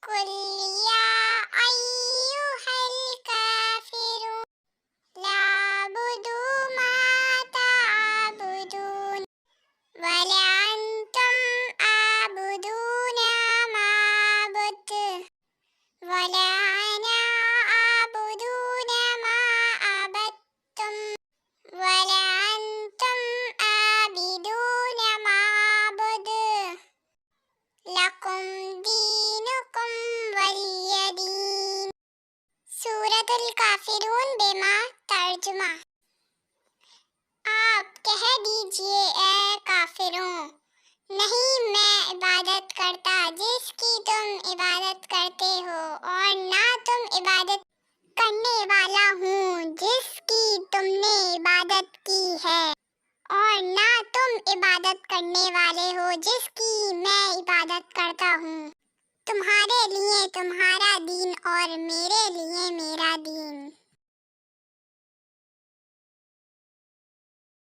कुल या अय्युहल काफिरून लाअबुदु मा तअबुदून वला अंतुम आबुदूना मा अअबुदु वला अना आबुदूना मा अअबद्तुम वला अंतुम आबिदूना मा अअबुदु लकुम दीनुकुम वलिय दीन। सूरतुल काफिरून बेमा तर्जुमा। आप कह दीजिए ए काफिरों, नहीं मैं इबादत करता जिसकी तुम इबादत करते हो, और ना तुम इबादत करने वाला हूँ जिसकी तुमने इबादत की है, और ना तुम इबादत करने वाले हो जिसकी मैं इबादत करता हूँ। तुम्हारे लिए तुम्हारा दीन और मेरे